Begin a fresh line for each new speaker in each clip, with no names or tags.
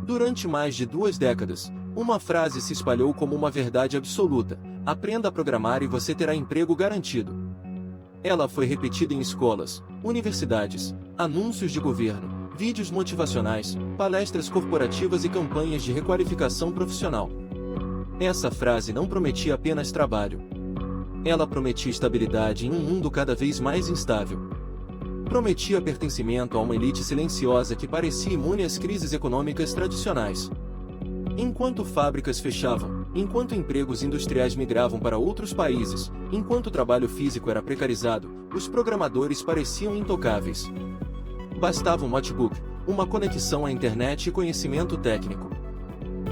Durante mais de 2 décadas, uma frase se espalhou como uma verdade absoluta: aprenda a programar e você terá emprego garantido. Ela foi repetida em escolas, universidades, anúncios de governo, vídeos motivacionais, palestras corporativas e campanhas de requalificação profissional. Essa frase não prometia apenas trabalho. Ela prometia estabilidade em um mundo cada vez mais instável. Prometia pertencimento a uma elite silenciosa que parecia imune às crises econômicas tradicionais. Enquanto fábricas fechavam, enquanto empregos industriais migravam para outros países, enquanto o trabalho físico era precarizado, os programadores pareciam intocáveis. Bastava um notebook, uma conexão à internet e conhecimento técnico.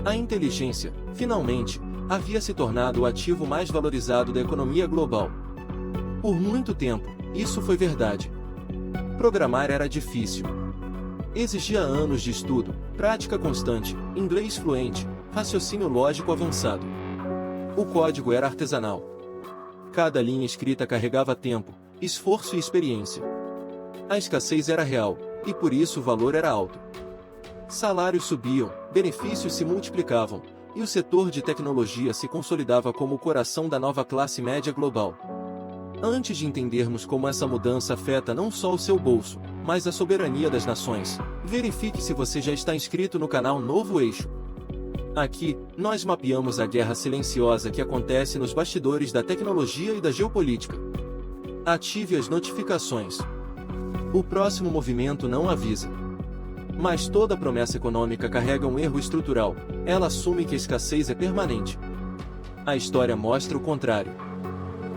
A inteligência, finalmente, havia se tornado o ativo mais valorizado da economia global. Por muito tempo, isso foi verdade. Programar era difícil. Exigia anos de estudo, prática constante, inglês fluente, raciocínio lógico avançado. O código era artesanal. Cada linha escrita carregava tempo, esforço e experiência. A escassez era real, e por isso o valor era alto. Salários subiam, benefícios se multiplicavam, e o setor de tecnologia se consolidava como o coração da nova classe média global. Antes de entendermos como essa mudança afeta não só o seu bolso, mas a soberania das nações, verifique se você já está inscrito no canal Novo Eixo. Aqui, nós mapeamos a guerra silenciosa que acontece nos bastidores da tecnologia e da geopolítica. Ative as notificações. O próximo movimento não avisa. Mas toda promessa econômica carrega um erro estrutural: ela assume que a escassez é permanente. A história mostra o contrário.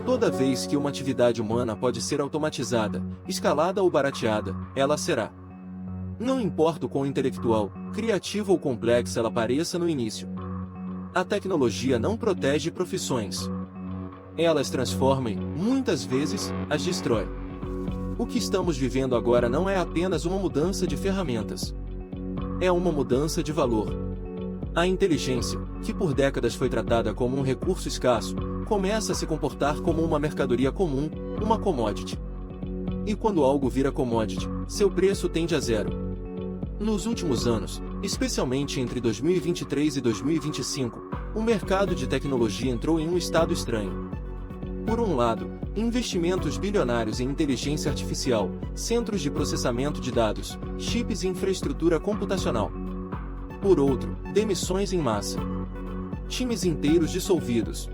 Toda vez que uma atividade humana pode ser automatizada, escalada ou barateada, ela será. Não importa o quão intelectual, criativa ou complexa ela pareça no início. A tecnologia não protege profissões. Ela as transforma e, muitas vezes, as destrói. O que estamos vivendo agora não é apenas uma mudança de ferramentas. É uma mudança de valor. A inteligência, que por décadas foi tratada como um recurso escasso, começa a se comportar como uma mercadoria comum, uma commodity. E quando algo vira commodity, seu preço tende a zero. Nos últimos anos, especialmente entre 2023 e 2025, o mercado de tecnologia entrou em um estado estranho. Por um lado, investimentos bilionários em inteligência artificial, centros de processamento de dados, chips e infraestrutura computacional. Por outro, demissões em massa. Times inteiros dissolvidos.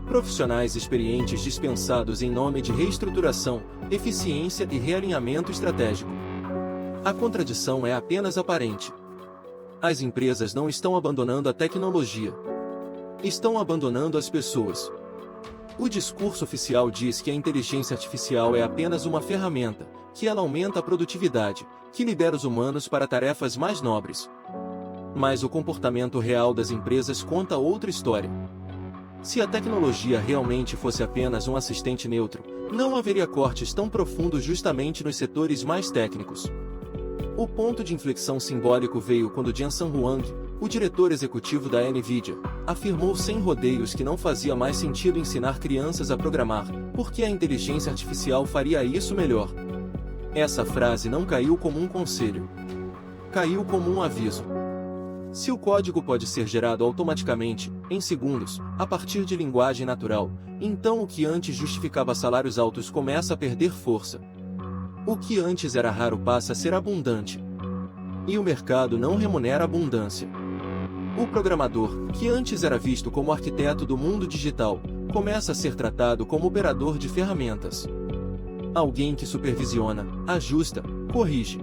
Profissionais experientes dispensados em nome de reestruturação, eficiência e realinhamento estratégico. A contradição é apenas aparente. As empresas não estão abandonando a tecnologia. Estão abandonando as pessoas. O discurso oficial diz que a inteligência artificial é apenas uma ferramenta, que ela aumenta a produtividade, que libera os humanos para tarefas mais nobres. Mas o comportamento real das empresas conta outra história. Se a tecnologia realmente fosse apenas um assistente neutro, não haveria cortes tão profundos justamente nos setores mais técnicos. O ponto de inflexão simbólico veio quando Jensen Huang, o diretor executivo da Nvidia, afirmou sem rodeios que não fazia mais sentido ensinar crianças a programar, porque a inteligência artificial faria isso melhor. Essa frase não caiu como um conselho. Caiu como um aviso. Se o código pode ser gerado automaticamente, em segundos, a partir de linguagem natural, então o que antes justificava salários altos começa a perder força. O que antes era raro passa a ser abundante. E o mercado não remunera a abundância. O programador, que antes era visto como arquiteto do mundo digital, começa a ser tratado como operador de ferramentas. Alguém que supervisiona, ajusta, corrige.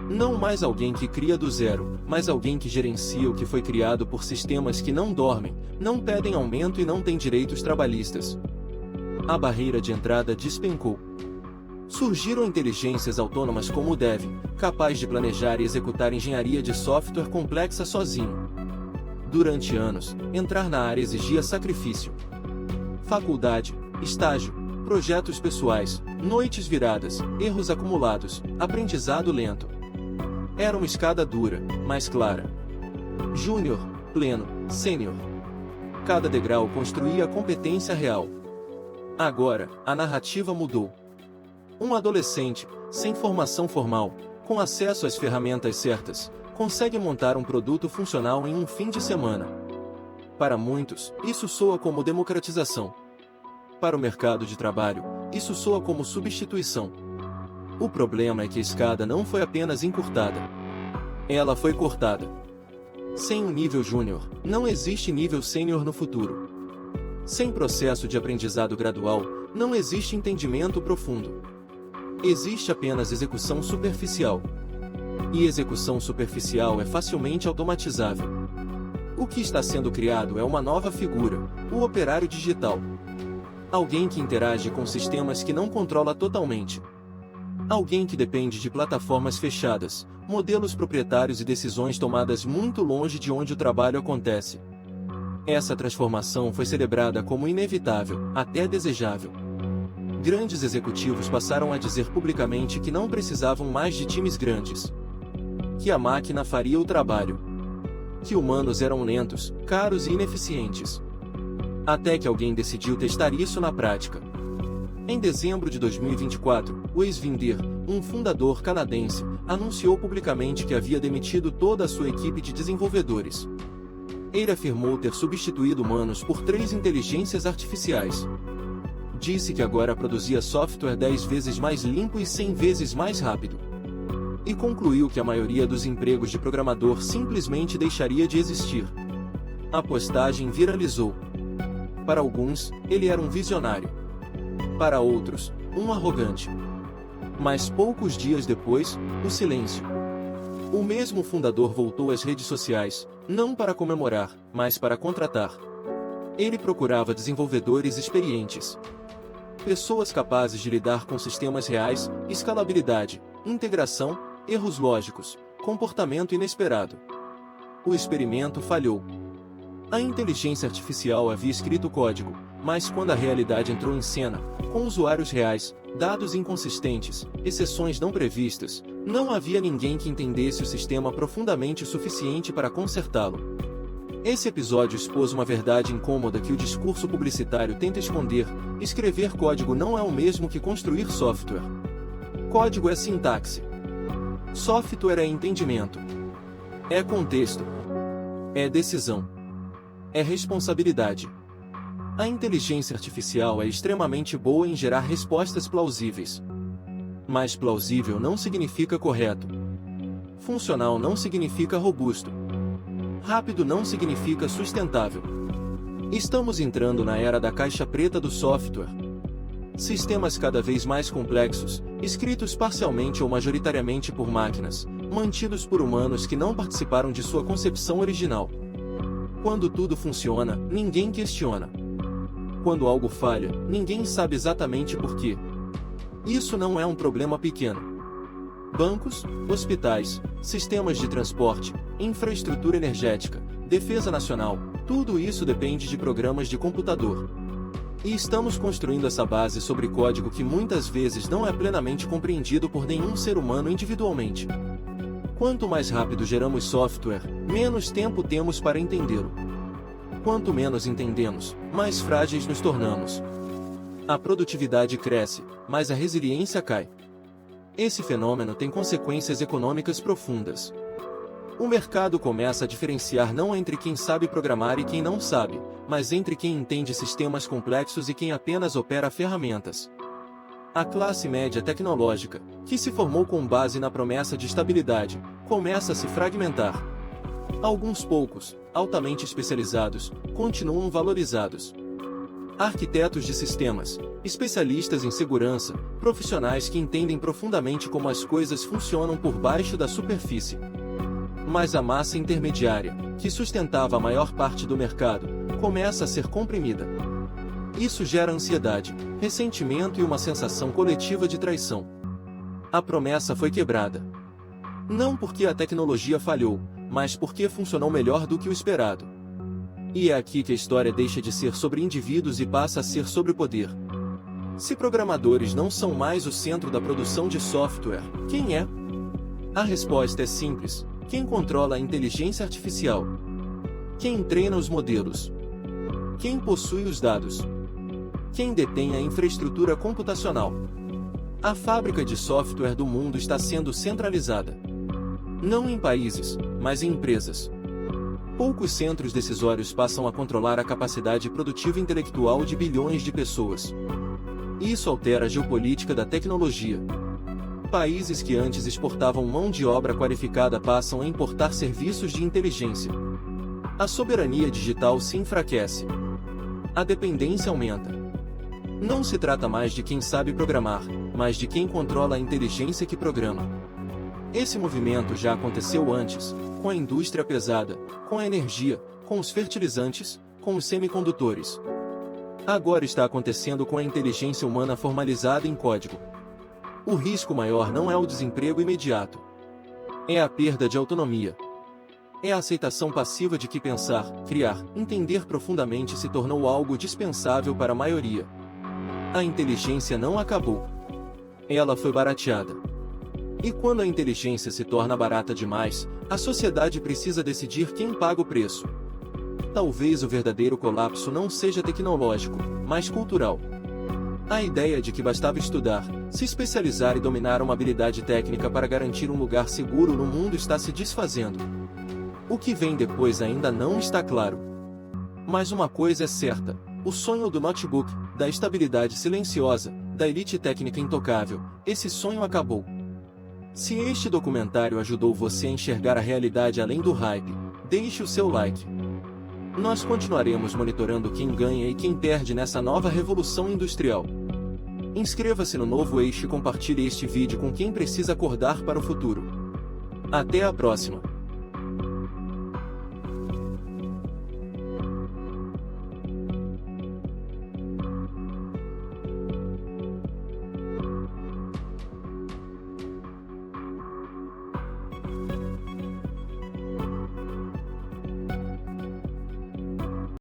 Não mais alguém que cria do zero, mas alguém que gerencia o que foi criado por sistemas que não dormem, não pedem aumento e não têm direitos trabalhistas. A barreira de entrada despencou. Surgiram inteligências autônomas como o Dev, capaz de planejar e executar engenharia de software complexa sozinho. Durante anos, entrar na área exigia sacrifício. Faculdade, estágio, projetos pessoais, noites viradas, erros acumulados, aprendizado lento. Era uma escada dura, mas clara. Júnior, pleno, sênior. Cada degrau construía a competência real. Agora, a narrativa mudou. Um adolescente, sem formação formal, com acesso às ferramentas certas, consegue montar um produto funcional em um fim de semana. Para muitos, isso soa como democratização. Para o mercado de trabalho, isso soa como substituição. O problema é que a escada não foi apenas encurtada. Ela foi cortada. Sem um nível júnior, não existe nível sênior no futuro. Sem processo de aprendizado gradual, não existe entendimento profundo. Existe apenas execução superficial. E execução superficial é facilmente automatizável. O que está sendo criado é uma nova figura, o operário digital. Alguém que interage com sistemas que não controla totalmente. Alguém que depende de plataformas fechadas, modelos proprietários e decisões tomadas muito longe de onde o trabalho acontece. Essa transformação foi celebrada como inevitável, até desejável. Grandes executivos passaram a dizer publicamente que não precisavam mais de times grandes. Que a máquina faria o trabalho. Que humanos eram lentos, caros e ineficientes. Até que alguém decidiu testar isso na prática. Em dezembro de 2024, o ex-Vinder, um fundador canadense, anunciou publicamente que havia demitido toda a sua equipe de desenvolvedores. Ele afirmou ter substituído humanos por 3 inteligências artificiais. Disse que agora produzia software 10 vezes mais limpo e 100 vezes mais rápido. E concluiu que a maioria dos empregos de programador simplesmente deixaria de existir. A postagem viralizou. Para alguns, ele era um visionário. Para outros, um arrogante. Mas poucos dias depois, o silêncio. O mesmo fundador voltou às redes sociais, não para comemorar, mas para contratar. Ele procurava desenvolvedores experientes. Pessoas capazes de lidar com sistemas reais, escalabilidade, integração, erros lógicos, comportamento inesperado. O experimento falhou. A inteligência artificial havia escrito código, mas quando a realidade entrou em cena, com usuários reais, dados inconsistentes, exceções não previstas, não havia ninguém que entendesse o sistema profundamente o suficiente para consertá-lo. Esse episódio expôs uma verdade incômoda que o discurso publicitário tenta esconder: escrever código não é o mesmo que construir software. Código é sintaxe. Software é entendimento. É contexto. É decisão. É responsabilidade. A inteligência artificial é extremamente boa em gerar respostas plausíveis. Mas plausível não significa correto. Funcional não significa robusto. Rápido não significa sustentável. Estamos entrando na era da caixa preta do software. Sistemas cada vez mais complexos, escritos parcialmente ou majoritariamente por máquinas, mantidos por humanos que não participaram de sua concepção original. Quando tudo funciona, ninguém questiona. Quando algo falha, ninguém sabe exatamente por quê. Isso não é um problema pequeno. Bancos, hospitais, sistemas de transporte, infraestrutura energética, defesa nacional, tudo isso depende de programas de computador. E estamos construindo essa base sobre código que muitas vezes não é plenamente compreendido por nenhum ser humano individualmente. Quanto mais rápido geramos software, menos tempo temos para entendê-lo. Quanto menos entendemos, mais frágeis nos tornamos. A produtividade cresce, mas a resiliência cai. Esse fenômeno tem consequências econômicas profundas. O mercado começa a diferenciar não entre quem sabe programar e quem não sabe, mas entre quem entende sistemas complexos e quem apenas opera ferramentas. A classe média tecnológica, que se formou com base na promessa de estabilidade, começa a se fragmentar. Alguns poucos, altamente especializados, continuam valorizados. Arquitetos de sistemas, especialistas em segurança, profissionais que entendem profundamente como as coisas funcionam por baixo da superfície. Mas a massa intermediária, que sustentava a maior parte do mercado, começa a ser comprimida. Isso gera ansiedade, ressentimento e uma sensação coletiva de traição. A promessa foi quebrada. Não porque a tecnologia falhou, mas porque funcionou melhor do que o esperado. E é aqui que a história deixa de ser sobre indivíduos e passa a ser sobre o poder. Se programadores não são mais o centro da produção de software, quem é? A resposta é simples: quem controla a inteligência artificial? Quem treina os modelos? Quem possui os dados? Quem detém a infraestrutura computacional? A fábrica de software do mundo está sendo centralizada. Não em países, mas em empresas. Poucos centros decisórios passam a controlar a capacidade produtiva intelectual de bilhões de pessoas. Isso altera a geopolítica da tecnologia. Países que antes exportavam mão de obra qualificada passam a importar serviços de inteligência. A soberania digital se enfraquece. A dependência aumenta. Não se trata mais de quem sabe programar, mas de quem controla a inteligência que programa. Esse movimento já aconteceu antes, com a indústria pesada, com a energia, com os fertilizantes, com os semicondutores. Agora está acontecendo com a inteligência humana formalizada em código. O risco maior não é o desemprego imediato. É a perda de autonomia. É a aceitação passiva de que pensar, criar, entender profundamente se tornou algo dispensável para a maioria. A inteligência não acabou. Ela foi barateada. E quando a inteligência se torna barata demais, a sociedade precisa decidir quem paga o preço. Talvez o verdadeiro colapso não seja tecnológico, mas cultural. A ideia de que bastava estudar, se especializar e dominar uma habilidade técnica para garantir um lugar seguro no mundo está se desfazendo. O que vem depois ainda não está claro. Mas uma coisa é certa: o sonho do notebook, da estabilidade silenciosa, da elite técnica intocável, esse sonho acabou. Se este documentário ajudou você a enxergar a realidade além do hype, deixe o seu like. Nós continuaremos monitorando quem ganha e quem perde nessa nova revolução industrial. Inscreva-se no Novo Eixo e compartilhe este vídeo com quem precisa acordar para o futuro. Até a próxima!